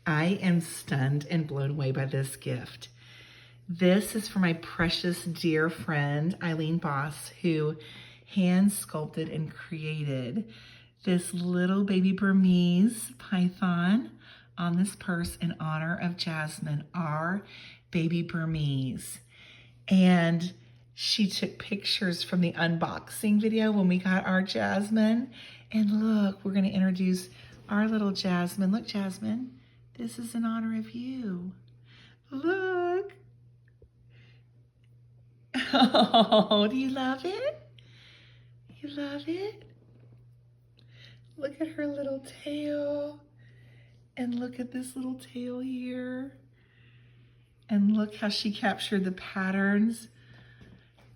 I am stunned and blown away by this gift. This is for my precious dear friend, Eileen Bos, who hand sculpted and created this little baby Burmese python on this purse in honor of Jasmine, our baby Burmese. And she took pictures from the unboxing video when we got our Jasmine. And look, we're going to introduce our little Jasmine. Look, Jasmine, this is in honor of you. Look. Oh, do you love it? You love it? Look at her little tail. And look at this little tail here. And look how she captured the patterns.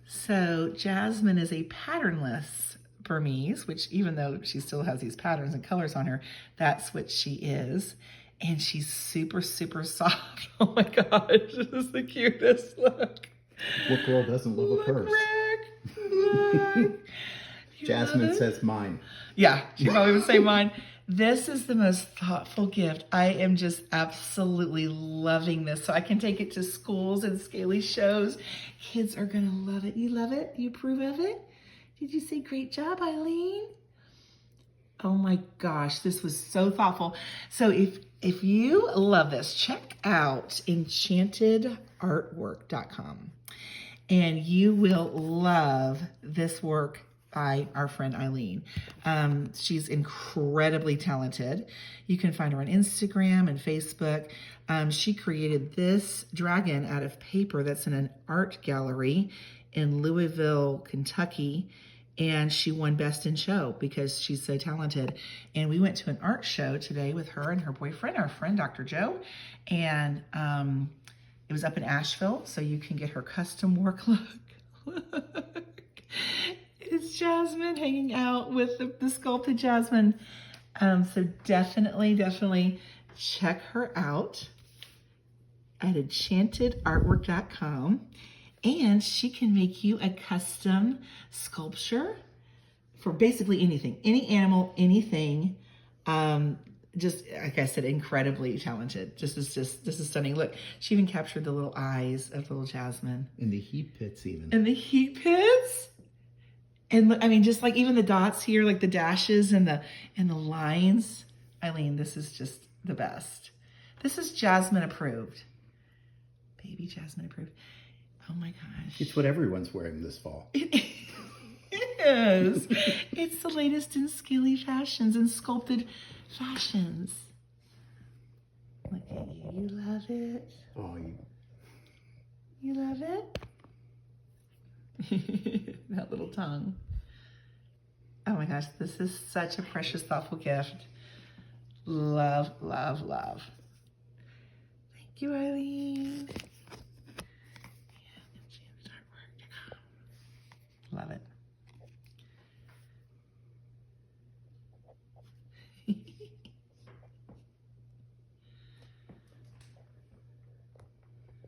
So Jasmine is a patternless Burmese, which even though she still has these patterns and colors on her, that's what she is. And she's super, super soft. Oh my gosh, this is the cutest. Look. What girl doesn't love a purse? Rick, look. Jasmine says mine. Yeah, she probably would say mine. This is the most thoughtful gift. I am just absolutely loving this. So I can take it to schools and scaly shows. Kids are gonna love it. You love it? You approve of it? Did you say great job, Eileen? Oh my gosh, this was so thoughtful. So if you love this, check out enchantedartwork.com and you will love this work by our friend Eileen. She's incredibly talented. You can find her on Instagram and Facebook. She created this dragon out of paper that's in an art gallery in Louisville, Kentucky. And she won Best in Show because she's so talented. And we went to an art show today with her and her boyfriend, our friend, Dr. Joe. And it was up in Asheville, so you can get her custom work. Look. It's Jasmine hanging out with the sculpted Jasmine. So definitely check her out at enchantedartwork.com. And she can make you a custom sculpture for basically anything, any animal, anything. Just like I said, incredibly talented. This is stunning. Look, she even captured the little eyes of little Jasmine. And the heat pits even. And the heat pits. And look, I mean, just like even the dots here, like the dashes and the lines. Eileen, this is just the best. This is Jasmine approved. Baby Jasmine approved. Oh my gosh. It's what everyone's wearing this fall. It is. It's the latest in scaly fashions and sculpted fashions. Look at you. You love it? Oh, You love it? That little tongue. Oh my gosh, this is such a precious, thoughtful gift. Love, love, love. Thank you, Eileen. Love it.